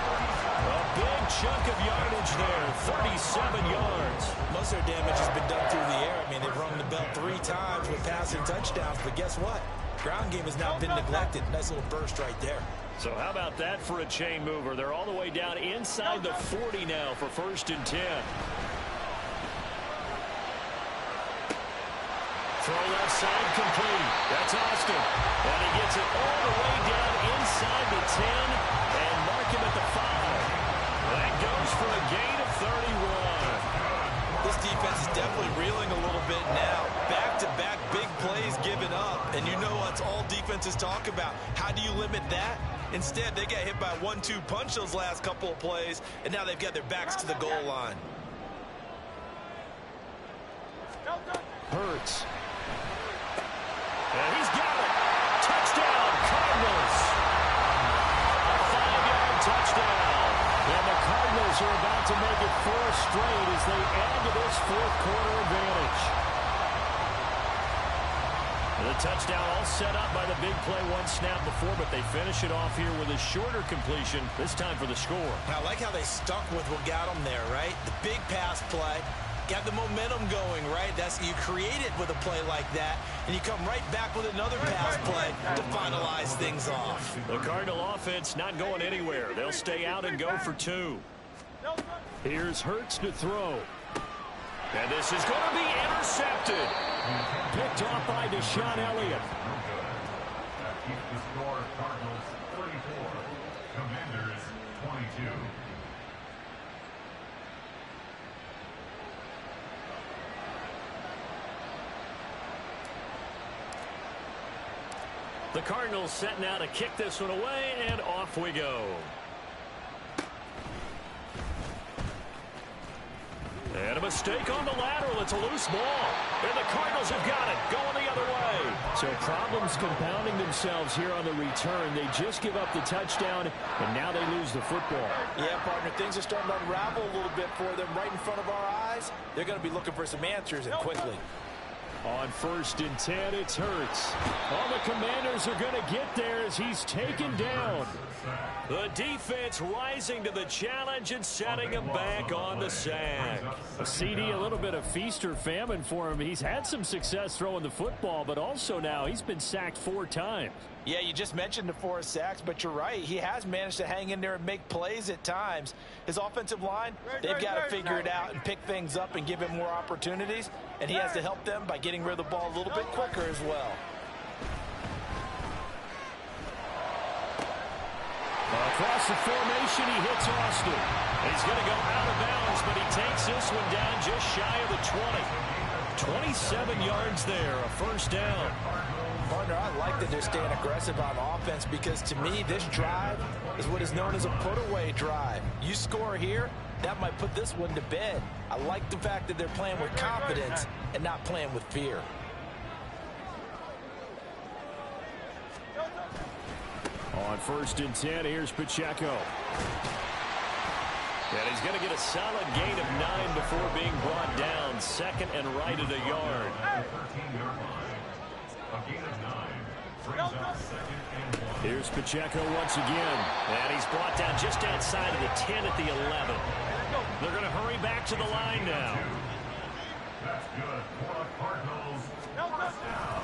A big chunk of yardage there, 37 yards. Most of their damage has been done through the air. I mean, they've rung the bell 3 times with passing touchdowns, but guess what? Ground game has not been neglected. Nice little burst right there. So how about that for a chain mover? They're all the way down inside the 40 now for 1st and 10. Throw left side complete. That's Austin. And he gets it all the way down inside the 10 and mark him at the 5. That goes for a gain of 31. This defense is definitely reeling a little bit now. Back-to-back big plays given up. And you know what's all defenses talk about. How do you limit that? Instead, they got hit by a 1-2 punch those last couple of plays, and now they've got their backs to the goal line. Hurts. And he's got it. Touchdown, Cardinals. A 5-yard touchdown. And the Cardinals are about to make it 4 straight as they add to this 4th quarter advantage. The touchdown all set up by the big play 1 snap before, but they finish it off here with a shorter completion, this time for the score. I like how they stuck with what got them there, right? The big pass play. Got the momentum going, right? You create it with a play like that, and you come right back with another pass play to finalize things off. The Cardinal offense not going anywhere. They'll stay out and go for 2. Here's Hurts to throw. And this is going to be intercepted. Picked off by Deshaun Elliott. That keeps the score Cardinals 34, Commanders 22. The Cardinals setting out to kick this one away, and off we go. And a mistake on the lateral. It's a loose ball. And the Cardinals have got it. Going the other way. So problems compounding themselves here on the return. They just give up the touchdown, and now they lose the football. Yeah, partner, things are starting to unravel a little bit for them right in front of our eyes. They're going to be looking for some answers, and quickly. On 1st and 10, it's Hurts. All the Commanders are going to get there as he's taken down. The defense rising to the challenge and setting him back on the sack. A CD, a little bit of feast or famine for him. He's had some success throwing the football, but also now he's been sacked 4 times. Yeah, you just mentioned the 4 sacks, but you're right. He has managed to hang in there and make plays at times. His offensive line, they've got to figure it out and pick things up and give him more opportunities, and he has to help them by getting rid of the ball a little bit quicker as well. Across the formation, he hits Austin. He's going to go out of bounds, but he takes this one down just shy of the 20. 27 yards there, a 1st down. Partner, I like that they're staying aggressive on offense because, to me, this drive is what is known as a put-away drive. You score here, that might put this one to bed. I like the fact that they're playing with confidence and not playing with fear. On 1st and 10, here's Pacheco. And he's going to get a solid gain of 9 before being brought down. 2nd and right at a yard. 13-yard line. A gain of 9. Brings up 2nd and 1. Here's Pacheco once again. And he's brought down just outside of the 10 at the 11. They're going to hurry back to the line now. That's good for the Cardinals. First down.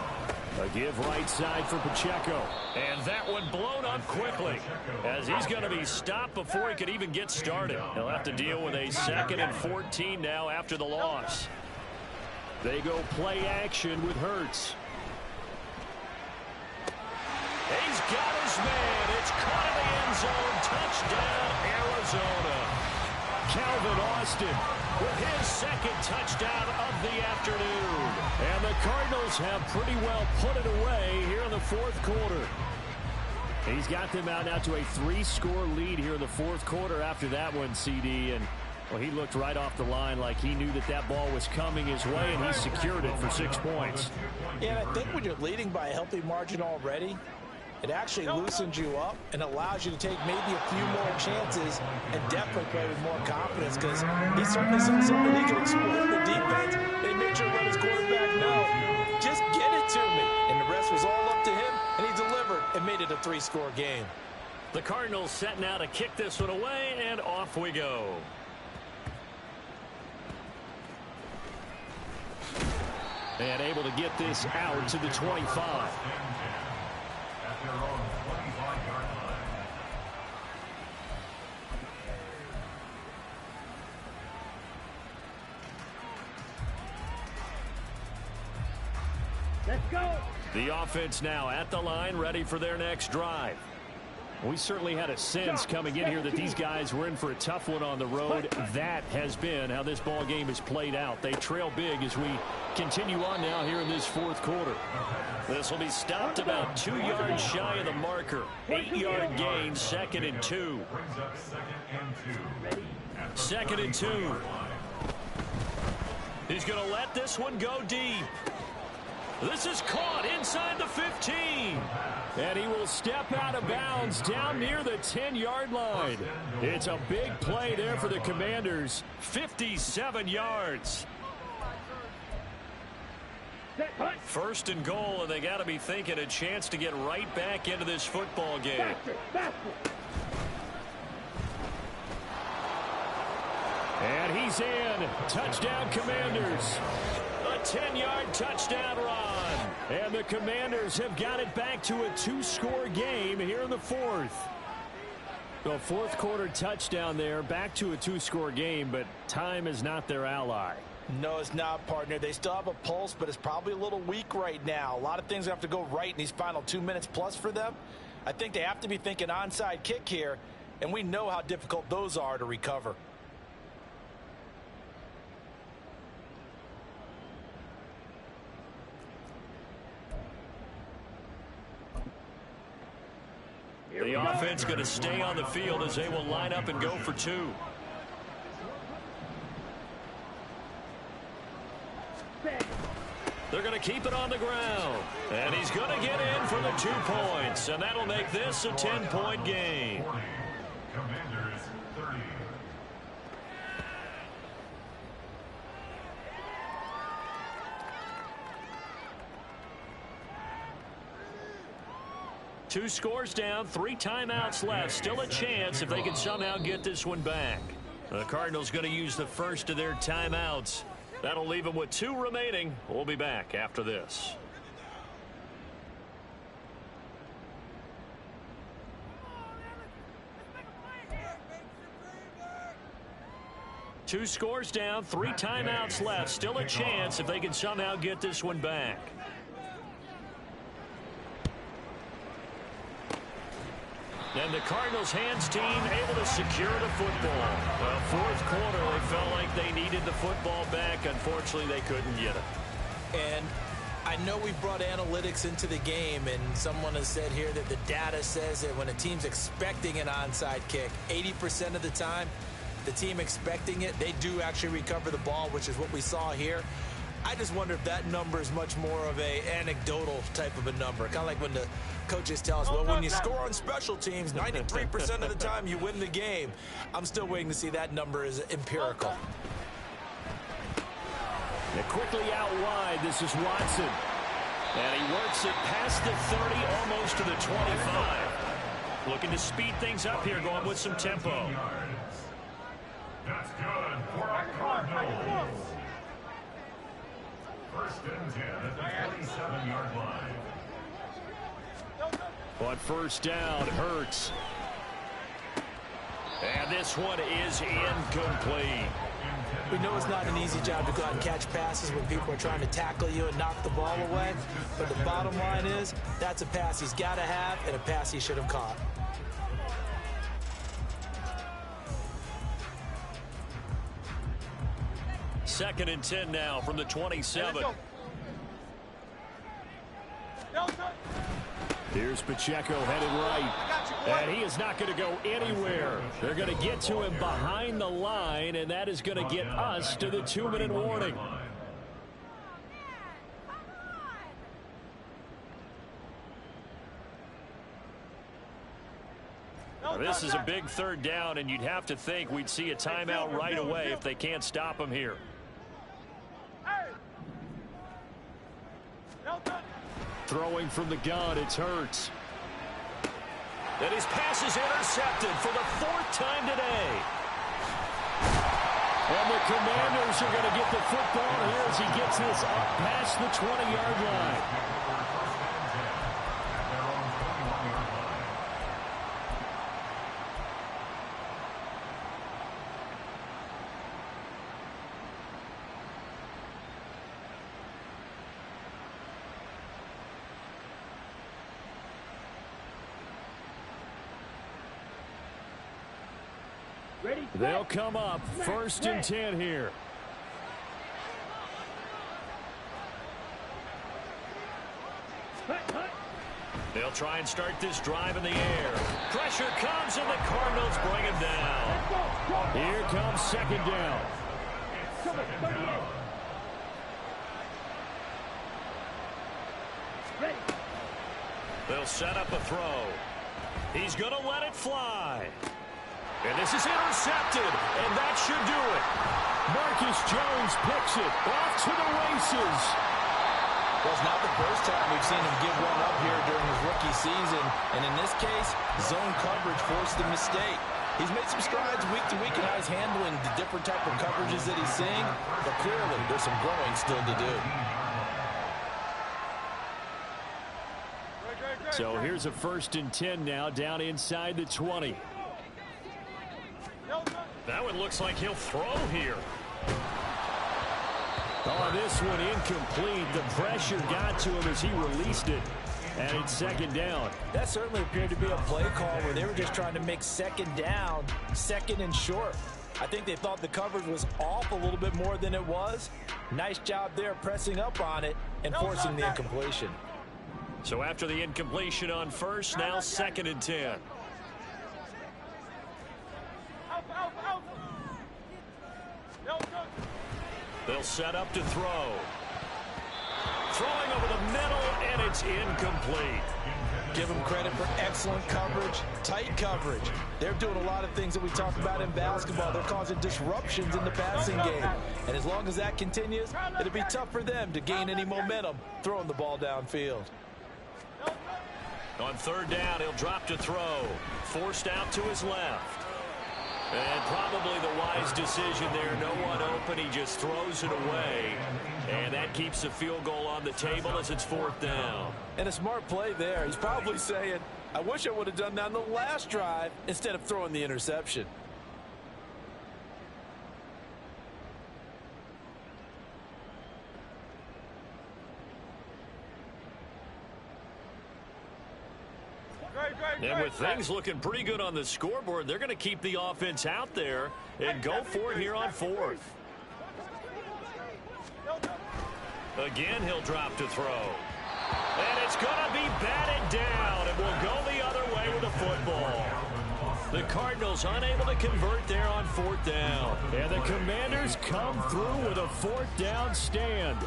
A give right side for Pacheco. And that one blown up quickly as he's going to be stopped before he could even get started. He'll have to deal with a 2nd and 14 now after the loss. They go play action with Hurts. He's got his man. It's caught in the end zone. Touchdown, Arizona. Calvin Austin with his 2nd touchdown of the afternoon. And the Cardinals have pretty well put it away here in the 4th quarter. He's got them out now to a 3-score lead here in the 4th quarter after that one, CD. And, well, he looked right off the line like he knew that that ball was coming his way, and he secured it for 6 points. Yeah, and I think when you're leading by a healthy margin already, it actually loosens you up and allows you to take maybe a few more chances and definitely play with more confidence because he certainly saw something he could exploit the defense, and he made sure to let his quarterback know, just get it to me. And the rest was all up to him, and he delivered it a 3-score game. The Cardinals set now to kick this one away, and off we go. And able to get this out to the 25. At their own 25-yard line. Let's go. The offense now at the line, ready for their next drive. We certainly had a sense coming in here that these guys were in for a tough one on the road. That has been how this ball game has played out. They trail big as we continue on now here in this fourth quarter. This will be stopped about 2 yards shy of the marker. 8-yard gain, 2nd and 2. Brings up 2nd and 2. Second and 2. He's going to let this one go deep. This is caught inside the 15. And he will step out of bounds down near the 10-yard line. It's a big play there for the Commanders. 57 yards. First and goal, and they got to be thinking a chance to get right back into this football game. And he's in. Touchdown, Commanders. A 10-yard touchdown run. And the Commanders have got it back to a 2-score game here in the fourth. The fourth quarter touchdown there, back to a 2-score game, but time is not their ally. No, it's not, partner. They still have a pulse, but it's probably a little weak right now. A lot of things have to go right in these final 2 minutes plus for them. I think they have to be thinking onside kick here, and we know how difficult those are to recover. The offense going to stay on the field as they will line up and go for 2. They're going to keep it on the ground. And he's going to get in for the 2 points. And that'll make this a 10-point game. 40. Commanders 30. Two scores down, 3 timeouts left. Still a chance if they can somehow get this one back. The Cardinals going to use the first of their timeouts. That'll leave them with 2 remaining. We'll be back after this. Two scores down, 3 timeouts left. Still a chance if they can somehow get this one back. And the Cardinals hands team able to secure the football. Well, fourth quarter, they felt like they needed the football back. Unfortunately, they couldn't get it. And I know we brought analytics into the game, and someone has said here that the data says that when a team's expecting an onside kick, 80% of the time, the team expecting it, they do actually recover the ball, which is what we saw here. I just wonder if that number is much more of a anecdotal type of a number. Kind of like when the coaches tell us, well, when you score on special teams, 93% of the time you win the game. I'm still waiting to see that number is empirical. They're quickly out wide. This is Watson. And he works it past the 30, almost to the 25. Looking to speed things up here, going with some tempo. That's good for a Cardinals. First and 10 at the 27-yard line. On first down, Hurts. And this one is incomplete. We know it's not an easy job to go out and catch passes when people are trying to tackle you and knock the ball away. But the bottom line is, that's a pass he's got to have and a pass he should have caught. Second and 10 now from the 27. Here's Pacheco headed right. And he is not going to go anywhere. They're going to get to him behind the line, and that is going to get us to the 2-minute warning. This is a big third down, and you'd have to think we'd see a timeout right away if they can't stop him here. Throwing from the gun, it's Hurts. And his pass is intercepted for the 4th time today. And the Commanders are going to get the football here as he gets this up past the 20-yard line. They'll come up 1st and 10 here. They'll try and start this drive in the air. Pressure comes, and the Cardinals bring him down. Here comes 2nd down. They'll set up a throw. He's going to let it fly. And this is intercepted, and that should do it. Marcus Jones picks it off to the races. Well, it's not the first time we've seen him give one up here during his rookie season. And in this case, zone coverage forced the mistake. He's made some strides week to week in how he's handling the different type of coverages that he's seeing. But clearly, there's some growing still to do. So here's a 1st and 10 now down inside the 20. That one looks like he'll throw here. Oh, this one incomplete. The pressure got to him as he released it. And it's 2nd down. That certainly appeared to be a play call where they were just trying to make 2nd down, 2nd and short. I think they thought the coverage was off a little bit more than it was. Nice job there pressing up on it and forcing the incompletion. So after the incompletion on 1st, now 2nd and 10. They'll set up to throw. Throwing over the middle, and it's incomplete. Give them credit for excellent coverage, tight coverage. They're doing a lot of things that we talk about in basketball. They're causing disruptions in the passing game. And as long as that continues, it'll be tough for them to gain any momentum throwing the ball downfield. On 3rd down, he'll drop to throw. Forced out to his left. And probably the wise decision there. No one open. He just throws it away. And that keeps the field goal on the table as it's 4th down. And a smart play there. He's probably saying, I wish I would have done that on the last drive instead of throwing the interception. And with things looking pretty good on the scoreboard, they're going to keep the offense out there and go for it here on 4th. Again, he'll drop to throw. And it's going to be batted down. It will go the other way with the football. The Cardinals unable to convert there on 4th down. And the Commanders come through with a 4th down stand.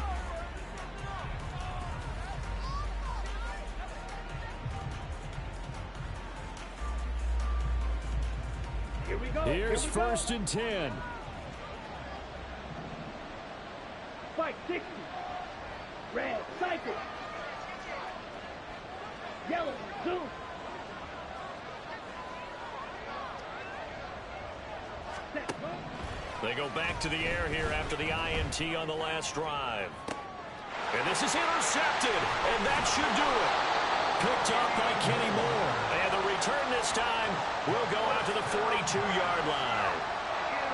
Here's 1st and 10. Fight 60. Red, cycle. Yellow, zoom. They go back to the air here after the INT on the last drive. And this is intercepted, and that should do it. Picked up by Kenny Moore. And the return this time will go out to the 42-yard line.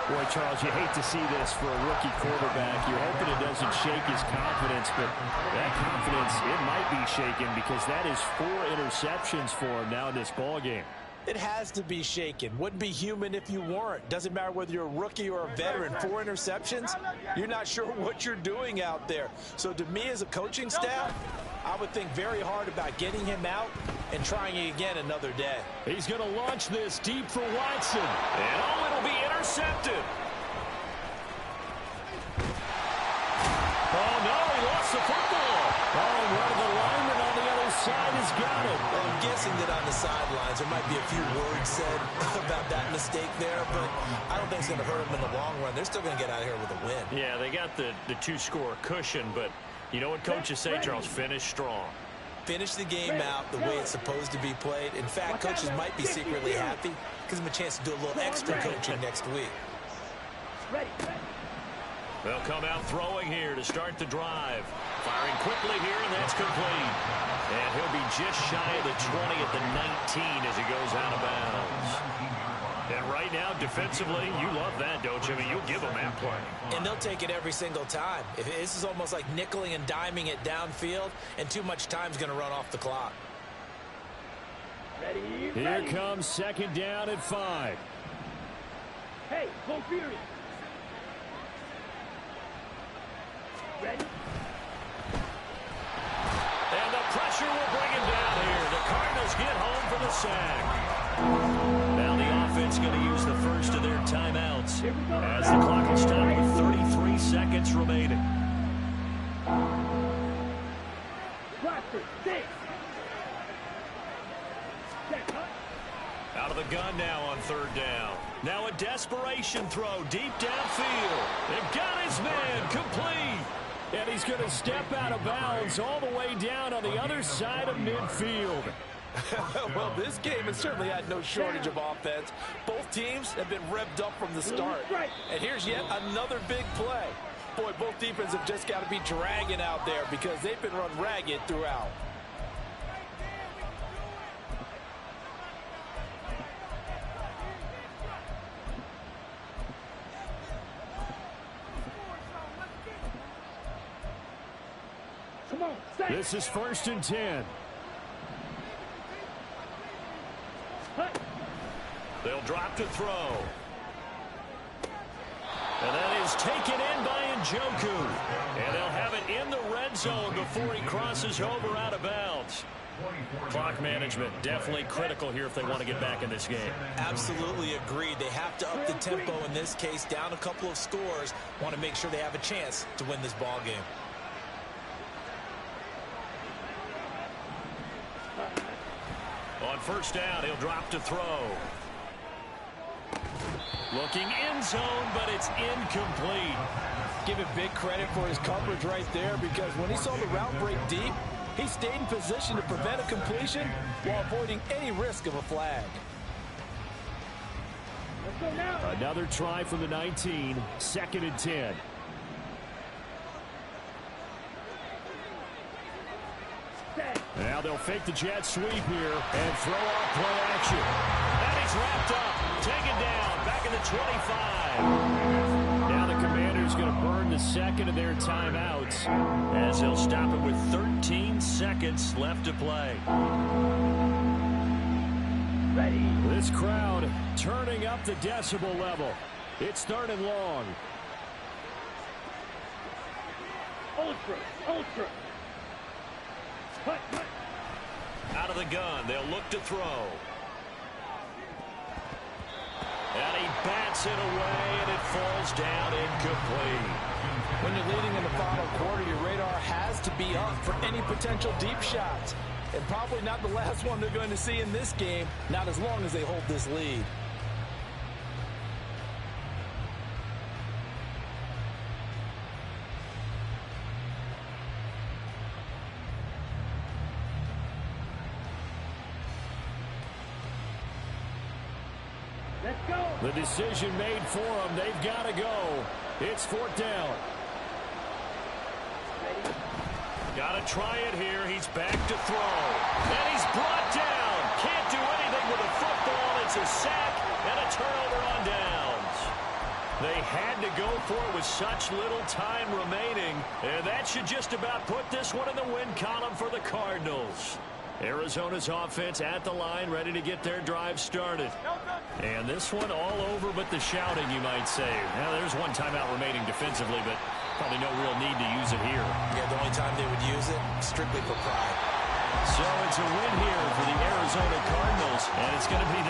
Boy, Charles, you hate to see this for a rookie quarterback. You're hoping it doesn't shake his confidence, but that confidence, it might be shaken because that is 4 interceptions for him now in this ballgame. It has to be shaken. Wouldn't be human if you weren't. Doesn't matter whether you're a rookie or a veteran. 4 interceptions, you're not sure what you're doing out there. So to me as a coaching staff, I would think very hard about getting him out and trying it again another day. He's going to launch this deep for Watson. And oh, it'll be intercepted. Oh, no, he lost the football. Oh, one of the linemen on the other side has got it. Well, I'm guessing that on the sidelines there might be a few words said about that mistake there, but I don't think it's going to hurt them in the long run. They're still going to get out of here with a win. Yeah, they got the 2-score cushion, but you know what coaches say, Charles? Finish strong. finish the game out the way it's supposed to be played. In fact, coaches might be secretly happy. Gives them a chance to do a little extra coaching next week. They'll come out throwing here to start the drive. Firing quickly here, and that's complete. And he'll be just shy of the 20 at the 19 as he goes out of bounds. And right now, defensively, you love that, don't you? I mean, you'll give them that play. And they'll take it every single time. This is almost like nickeling and diming it downfield, and too much time's going to run off the clock. Here comes second down at 5. Hey, go furious. Ready? And the pressure will bring him down here. The Cardinals get home for the sack. Now the offense going to use the first of their timeouts as the clock is stopped with 33 seconds remaining. Roster, 6. Out of the gun now on third down. Now a desperation throw deep downfield. And got his man complete. And he's going to step out of bounds all the way down on the other side of midfield. Well, this game has certainly had no shortage of offense. Both teams have been revved up from the start. And here's yet another big play. Boy, both defenses have just got to be dragging out there because they've been run ragged throughout. Come on, say. This is 1st and 10. They'll drop to throw. And that is taken in by Njoku. And they'll have it in the red zone before he crosses over out of bounds. Clock management definitely critical here if they want to get back in this game. Absolutely agreed. They have to up the tempo in this case, down a couple of scores. Want to make sure they have a chance to win this ball game. On first down, he'll drop to throw. Looking end zone, but it's incomplete. Give him big credit for his coverage right there because when he saw the route break deep, he stayed in position to prevent a completion while avoiding any risk of a flag. Let's go now. Another try from the 19. 2nd and 10. Now they'll fake the jet sweep here and throw off play action. And he's wrapped up, taken down, back in the 25. Now the Commander's going to burn the second of their timeouts as he'll stop it with 13 seconds left to play. Ready. This crowd turning up the decibel level. It's 3rd and long. Ultra. Out of the gun, they'll look to throw. And he bats it away, and it falls down incomplete. When you're leading in the final quarter, your radar has to be up for any potential deep shots. And probably not the last one they're going to see in this game, not as long as they hold this lead. Let's go. The decision made for them. They've got to go. It's 4th down. Got to try it here. He's back to throw. And he's brought down. Can't do anything with a football. It's a sack and a turnover on downs. They had to go for it with such little time remaining. And that should just about put this one in the win column for the Cardinals. Arizona's offense at the line, ready to get their drive started. And this one all over but the shouting, you might say. Now, there's one timeout remaining defensively, but probably no real need to use it here. Yeah, the only time they would use it, strictly for pride. So it's a win here for the Arizona Cardinals, and it's going to be their